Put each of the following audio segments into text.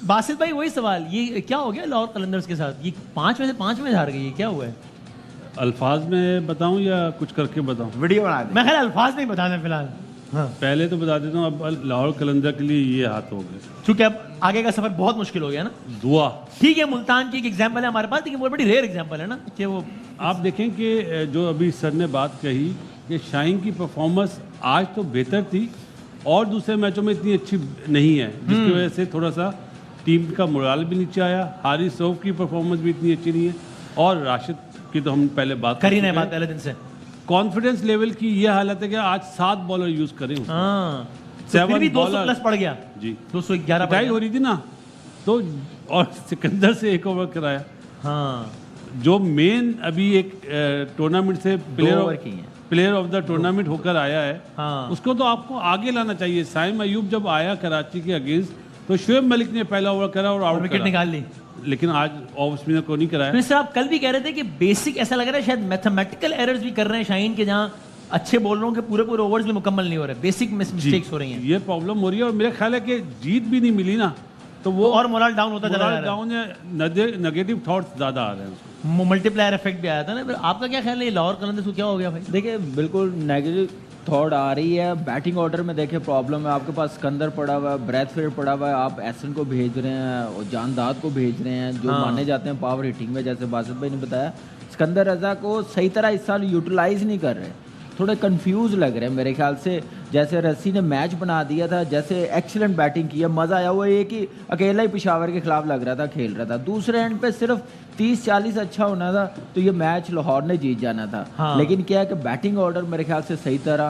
बासित भाई वही सवाल, ये क्या हो गया लाहौर कलंदर्स के साथ? ये 5 में से 5 में हार गई, ये क्या हुआ है? अल्फाज में बताऊं या कुछ करके बताऊं? वीडियो बना दे। मैं ख्याल अल्फाज नहीं बताना फिलहाल। हाँ, पहले तो बता देता हूँ, अब लाहौर कलंदर के लिए ये हाथ हो गए। चूंकि अब आगे का सफर बहुत मुश्किल हो गया ना। दुआ। ठीक है, मुल्तान की एक एग्जाम्पल है हमारे पास, लेकिन वो बड़ी रेयर एग्जाम्पल है ना कि वो आप देखें कि जो अभी सर ने बात कही कि शाहीन की परफॉर्मेंस आज तो बेहतर थी और दूसरे मैचों में इतनी अच्छी नहीं है, जिसकी वजह से थोड़ा सा टीम का मोराल भी नीचे आया। हारिस रऊफ की परफॉर्मेंस भी इतनी अच्छी नहीं है और राशिद की तो हम पहले बात कर ही नहीं बात पहले दिन से। कॉन्फिडेंस लेवल की ये हालत है कि आज 7 बॉलर यूज करें, हाँ, तो फिर भी 200 प्लस पड़ गया जी, 211 पिटाई हो रही थी ना, तो और सिकंदर से एक ओवर कराया। हाँ, जो मेन अभी एक टूर्नामेंट से प्लेयर ऑफ द टूर्नामेंट होकर आया है, हाँ, उसको तो आपको आगे लाना चाहिए। साइम अयूब जब आया कराची के अगेंस्ट तो शुएब मलिक ने पहला ओवर करा और आउट विकेट निकाल ली, लेकिन आज ऑफ स्पिनर को नहीं कराया। मिस्टर आप कल भी कह रहे थे कि बेसिक ऐसा लग रहा है शायद मैथमेटिकल एरर्स भी कर रहे हैं शाहीन के, जहां अच्छे बॉलरों के पूरे ओवर्स भी मुकम्मल नहीं हो रहे, बेसिक मिस्टेक्स हो रही हैं। ये प्रॉब्लम हो रही है और मेरा ख्याल है कि जीत भी नहीं मिली ना, तो वो और मोरल डाउन होता चला जा रहा है। डाउन है, नेगेटिव थॉट्स ज्यादा आ रहे हैं उसको। मल्टीप्लायर इफेक्ट भी आया था ना। फिर आपका क्या ख्याल है ये लाहौर कलंदर्स को क्या हो गया भाई? देखिए बिल्कुल नेगेटिव थॉट आ रही है। बैटिंग ऑर्डर में देखिए प्रॉब्लम है, आपके पास सिकंदर पड़ा हुआ है, ब्रैथवेट पड़ा हुआ है, आप एसन को भेज रहे हैं और जानदाद को भेज रहे हैं जो माने जाते हैं पावर हिटिंग में, जैसे बासित भाई ने बताया। सिकंदर रजा को सही तरह इस साल यूटिलाइज नहीं कर रहे, थोड़े कंफ्यूज लग रहे हैं मेरे ख्याल से। जैसे रस्सी ने मैच बना दिया था, जैसे एक्सीलेंट बैटिंग की है, मज़ा आया। वो ये कि अकेला ही पेशावर के खिलाफ लग रहा था, खेल रहा था। दूसरे एंड पे सिर्फ 30-40 अच्छा होना था तो ये मैच लाहौर ने जीत जाना था। हाँ। लेकिन क्या है कि बैटिंग ऑर्डर मेरे ख्याल से सही तरह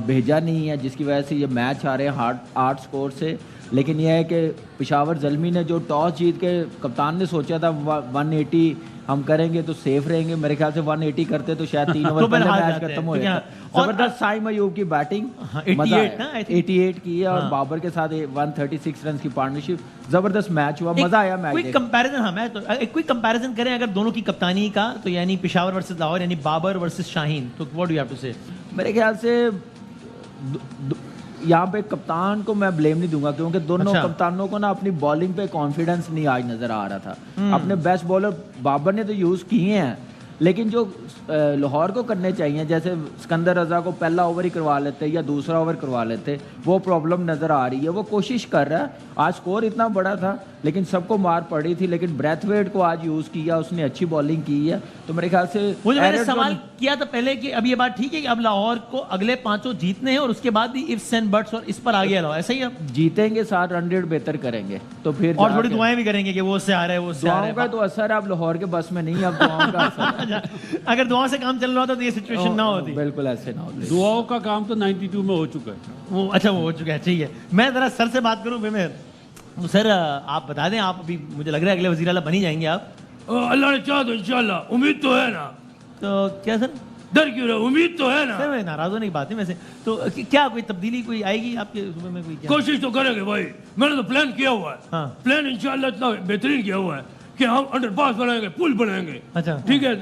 भेजा नहीं है, जिसकी वजह से ये मैच आ रहे हैं 8 स्कोर से। लेकिन यह है कि पेशावर ज़ल्मी ने जो टॉस जीत के, कप्तान ने सोचा था 180 हम करेंगे तो सेफ रहेंगे, मेरे ख्याल से 180 करते तो शायद 3 ओवर पहले मैच खत्म हो जाता। जबरदस्त साइम अयूब की बैटिंग, 88 की है और बाबर के साथ 136 रन की पार्टनरशिप, जबरदस्त मैच हुआ, मजा आया मैच। कोई कंपैरिजन, हाँ मैं तो एक कोई कंपैरिजन करें अगर दोनों की कप्तानी का, तो यानी पेशावर वर्सेस लाहौर, यानी बाबर वर्सेस शाहीन, तो what do you have to say? मेरे ख्याल से यहाँ पे कप्तान को मैं ब्लेम नहीं दूंगा, क्योंकि दोनों कप्तानों को ना अपनी बॉलिंग पे कॉन्फिडेंस नहीं आज नजर आ रहा था। अपने बेस्ट बॉलर बाबर ने तो यूज किए हैं, लेकिन जो लाहौर को करने चाहिए, जैसे सिकंदर रजा को पहला ओवर ही करवा लेते या दूसरा ओवर करवा लेते, वो प्रॉब्लम नजर आ रही है। वो कोशिश कर रहा है, आज स्कोर इतना बड़ा था लेकिन सबको मार पड़ी थी, लेकिन ब्रैथवेट को आज यूज किया, उसने अच्छी बॉलिंग की है। तो मेरे ख्याल से वो जो मैंने सवाल किया था पहले कि अब ये बात ठीक है कि अब लाहौर को अगले 5 जीतने हैं और उसके बाद भी इफ्स एंड बट्स और इस पर आ गया लाहौर, ऐसा ही अब जीतेंगे, 60 रन रेट बेहतर करेंगे तो फिर और थोड़ी दुआएं भी करेंगे कि वो उससे आ रहा है, वो उससे आ रहा है। दुआओं का तो असर है, अब लाहौर के बस में नहीं, अब दुआओं का असर अगर दुआ से काम चल रहा होता तो ये सिचुएशन ना होती। बिल्कुल ऐसे ना होती। दुआओं का काम तो 92 में हो चुका है। वो अच्छा वो हो चुका है, ठीक है। मैं जरा सर से बात करूं मैं, तो सर आप बता दें, आप अभी मुझे लग रहा है अगले वज़ीर आला बन ही जाएंगे आप। अल्लाह ने चाहा तो इंशाल्लाह, उम्मीद तो है ना। तो क्या सर डर क्यों रहा, उम्मीद तो है ना। सर मैं नाराज होने की बात है वैसे, तो क्या कोई तब्दीली कोई आएगी आपके सूबे में? कोई क्या कोशिश तो करेंगे भाई, मैंने तो प्लान किया हुआ है। हाँ। प्लान इंशाल्लाह इतना बेहतरीन किया हुआ है कि हम अंडरपास बनाएंगे, पुल बनाएंगे। अच्छा ठीक है,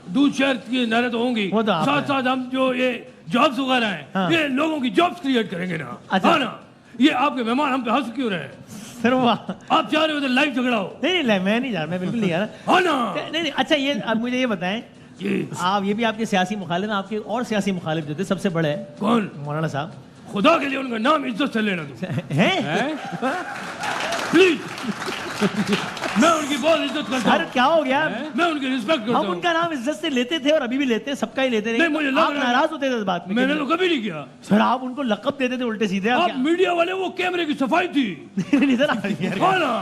दूध शहर की नहरें तो होंगी, वो तो आप साथ साथ हम जो ये जॉब्स वगैरह हैं, हाँ। ये लोगों की जॉब्स क्रिएट करेंगे ना। अच्छा। हाँ ना, ये आपके मेहमान हम पे हंस क्यों रहे हैं? सर वाह, आप चाह रहे हो तो लाइव झगड़ा हो। नहीं मैं नहीं जा रहा, मैं बिल्कुल नहीं जा रहा। हाँ ना। नहीं अच्छा, ये आप मुझे ये बताएं, आप ये भी आपके सियासी मुखालिफ हैं, आपके और सियासी मुखालिफ जो थे सबसे बड़े हैं कौन? मौलाना साहब। खुदा के लिए उनका नाम इज्जत से लेना तुम हैं प्लीज। मैं उनकी बहुत इज्जत करता सर हूँ, क्या हो गया? मैं उनकी रिस्पेक्ट करता हम हूँ। उनका नाम इज्जत से लेते थे और अभी भी लेते हैं, सबका ही लेते रहे। नहीं, मुझे लग आप रहा है- नाराज होते थे इस बात में? मैंने तो कभी नहीं किया। सर आप उनको लक़ब देते थे उल्टे सीधे। आप मीडिया वाले, वो कैमरे की सफाई थी। नहीं सर यार। हाँ ना,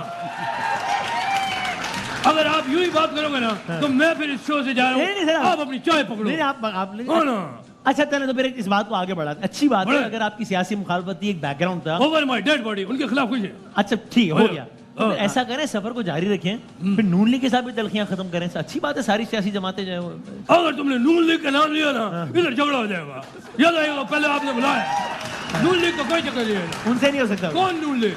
अगर आप यूं ही बात करोगे ना तो मैं फिर इस शो से जा नहीं, रहा सर, हूँ। आप अपनी चाय पकड़ो। नहीं आप हाँ ना। अच्छा चलो तो फिर इस बात को आगे बढ़ाते हैं। अच्छी बात है बढ़े। अगर आपकी सियासी मुखालफत थी, एक बैकग्राउंड था। ओवर माय डेड बॉडी, उनके खिलाफ कुछ है। अच्छा ठीक है, हो बढ़े। गया। तो फिर ऐसा करें, सफर को जारी रखें, फिर नून लीग के साथ भी तलखियां खत्म करें। अच्छी बात है, सारी सियासी जमातें जो है वो- अगर तुमने नून लीग का नाम लिया ना, इधर झगड़ा हो जाएगा। याद आएगा, पहले आपने बुलाया। नून लीग का कोई चक्कर नहीं है। उनसे नहीं हो सकता। कौन नून लीग?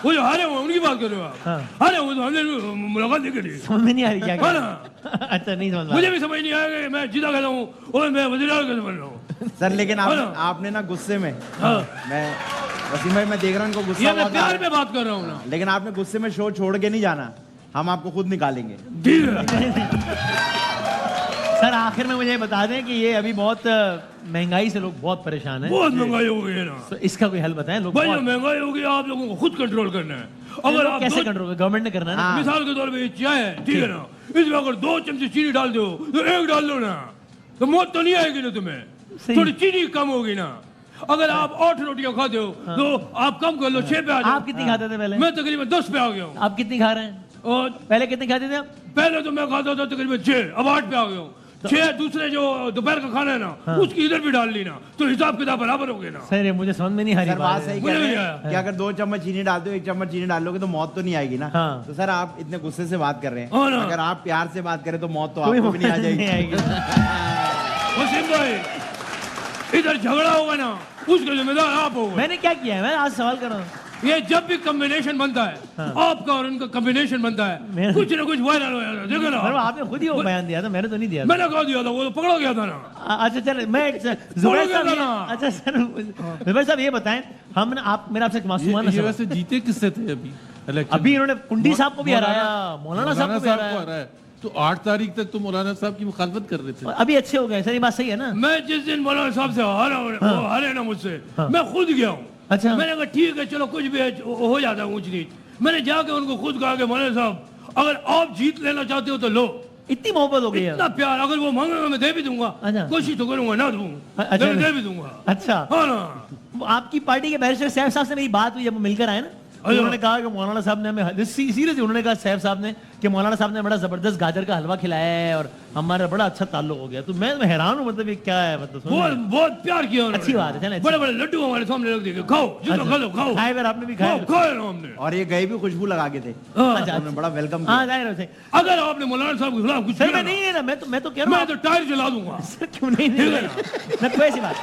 वो जो हारे हुए उनकी बात कर रहे हो आप? हाँ। हारे हुए तो हमने मुलाकात नहीं करी। समझ में नहीं आ रही क्या हाँ क्या? ना। अच्छा नहीं समझ मुझे भी समझ नहीं आएगा कि मैं जीता गया हूँ और मैं वज़ीर आला कैसे बन रहा हूँ। सर लेकिन हाँ ना। आपने ना गुस्से में हाँ। मैं वसीम भाई मैं देख रहा हूँ इनको गुस्सा ये मैं बहुत आ प्यार रहा में बात कर रहा हूँ ना। है। लेकिन आपने गुस्से में शो छोड़ के नहीं जाना, हम आपको खुद निकालेंगे। ठीक है। सर आखिर में मुझे ये बता दें कि ये अभी बहुत महंगाई से लोग बहुत परेशान हैं, बहुत महंगाई हो गई है ना तो इसका कोई हल बताएं। लोग भाई, बहुत- महंगाई होगी, आप लोगों को खुद कंट्रोल करना है। अगर लोग आप कैसे दो- कंट्रोल, गवर्नमेंट ने करना है ना। हाँ। मिसाल के तौर पे ये चाय है, ठीक है ना, इसमें अगर 2 चमचे चीनी डाल दो तो 1 डाल दो ना, तो मौत तो नहीं आएगी ना तुम्हें। सही। थोड़ी चीनी कम होगी ना। अगर आप 8 रोटियां खाते हो तो आप कम कर लो, 6 पे आ जाओ। आप कितनी खाते थे पहले? मैं तकरीबन 10 पे आ गया हूँ। आप कितनी खा रहे हैं? और पहले कितनी खाते थे आप? पहले तो मैं खाता था तकरीबन 6, अब 8 पे आ गया हूँ। 6 दूसरे जो दोपहर का खाना है ना, उसकी इधर भी डाल ली ना, तो हिसाब किताब बराबर हो गया ना। सर ये मुझे समझ में नहीं आ रही सर बात बात सही है। कह मुझे रहे नहीं हैं आया। कि अगर 2 चम्मच चीनी डाल दो, 1 चम्मच चीनी डालोगे तो मौत तो नहीं आएगी ना। हाँ। तो सर आप इतने गुस्से से बात कर रहे हाँ हैं, ना। अगर आप प्यार से बात करें तो मौत तो कोई आपको भी नहीं आ मौत नहीं जाएगी। आएगी। वसीम भाई, इधर झगड़ा होगा ना, उसके जिम्मेदार आप हो। मैंने क्या किया है? मैं आज सवाल कर रहा हूँ। ये जब भी कॉम्बिनेशन बनता है, आपका और उनका कॉम्बिनेशन बनता है, मेरा- कुछ ना कुछ वायरल हो जाता है। देखो सर वो ना, आपने खुद ही वो बयान दिया था, मैंने तो नहीं दिया था। मैंने कहा दिया था, वो तो पकड़ा गया था ना। अच्छा चल मैं जुबैर साहब अच्छा सर जुबैर साहब ये बताएं, हम ना आप मेरा आपसे मासूमाना ये सवाल। वैसे जीते किससे थे अभी इलेक्शन? अभी इन्होंने कुंडी साहब को भी मौलाना- हराया, मौलाना साहब को भी हराया, हराया। तो 8 तारीख तक तो मौलाना साहब की मुखालफत कर रहे थे। और अभी अच्छे हो गए। सर ये बात सही है ना? मैं जिस दिन मौलाना साहब से वो हारे ना मुझसे, मैं खुद गया हूँ। अच्छा। मैंने कहा ठीक है, चलो कुछ भी है, हो जाता है ऊंच नीच। मैंने जाके उनको खुद कहा कि मौलाना साहब, अगर आप जीत लेना चाहते हो तो लो। इतनी मोहब्बत हो गई है। इतना प्यार, अगर वो मांगेगा मैं दे भी दूंगा, अच्छा। कोशिश तो करूंगा ना दूं, अच्छा। लेकिन दे भी दूंगा। अच्छा हाँ ना। वो आपकी पार्टी के बैरिस्टर साहब साहब से मेरी बात हुई जब वो मिलकर आए ना, तो उन्होंने कहा कि मौलाना साहब ने हमें सीरियसली उन्होंने कहा साहब साहब ने कि मौलाना साहब ने बड़ा जबरदस्त गाजर का हलवा खिलाया है और हमारा बड़ा अच्छा ताल्लुक हो गया। तो मैं हैरान हूँ, मतलब ये क्या है, मतलब बहुत बहुत प्यार किया उन्होंने। अच्छी बात है, चलें, अच्छी बड़े बड़े लड्डू हमारे सामने रख दिए, खाओ जितना खा लो, खाओ खाए फिर आपने भी खाओ, खाए। खाए ना हमने। और ये गए भी खुशबू लगा के थे, अच्छा, उन्होंने बड़ा वेलकम हाँ किया। जाहिर है। अगर आपने मौलाना साहब के खिलाफ कुछ सर किया मैं ना, नहीं ना, मैं तो कह रहा मैं हूँ तो टायर जला दूंगा। सर क्यों नहीं मैं कोई ऐसी बात।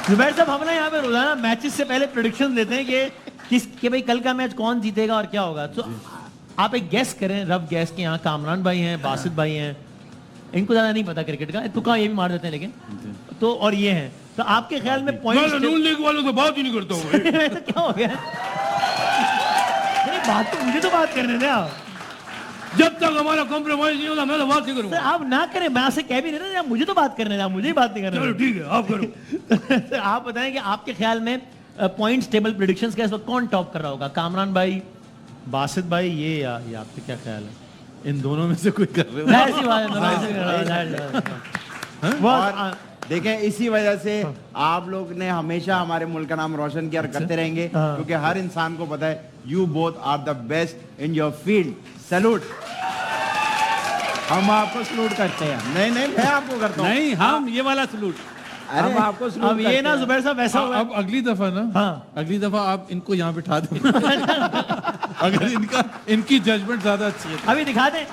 जुबैर साहब हम ना यहाँ पे रोजाना मैचेस से पहले प्रेडिक्शन देते हैं कि भाई कल का मैच कौन जीतेगा और क्या होगा। तो आप एक गैस करें, रफ गैस के यहाँ कामरान भाई हैं, बासित भाई हैं, इनको ज्यादा नहीं पता क्रिकेट का, तुक्का ये भी मार देते हैं लेकिन तो, और ये हैं, तो आपके ख्याल में मैं पॉइंट नून लीग वालों से बात ही नहीं करता हूँ। ऐसा क्या हो गया? नहीं बात तो मुझे तो बात करने दें आप। जब तक हमारा कॉम्प्रोमाइज नहीं होता मैं तो बात नहीं सर करूंगा। आप ना करें, मैं आपसे कह भी नहीं रहा, मुझे तो बात करने दें, आप मुझे ही बात नहीं चलो करने ठीक है, आप करो। दें। आप बताएं कि आपके ख्याल में पॉइंट्स टेबल प्रेडिक्शंस का इस वक्त कौन टॉप कर रहा होगा? कामरान भाई, बासित भाई, ये आपके क्या ख्याल है? इन दोनों में से कोई कर रहे हो? जाहिर सी बात है, जाहिर सी बात है। और देखें इसी वजह से आप लोग ने हमेशा हमारे मुल्क का नाम रोशन किया और करते रहेंगे, क्योंकि हर इंसान को पता है you both are the best in your field. Salute. हम आपको सैल्यूट करते हैं। नहीं नहीं मैं आपको करता हूँ। नहीं, हम ये वाला सलूट। हम आपको अब सैल्यूट ये ना करते हैं। जुबैर साहब वैसा हुआ अब अगली दफा ना, हाँ। अगली दफा आप इनको यहाँ बिठा दें। अगर इनकी जजमेंट ज्यादा अच्छी है। अभी दिखा दें।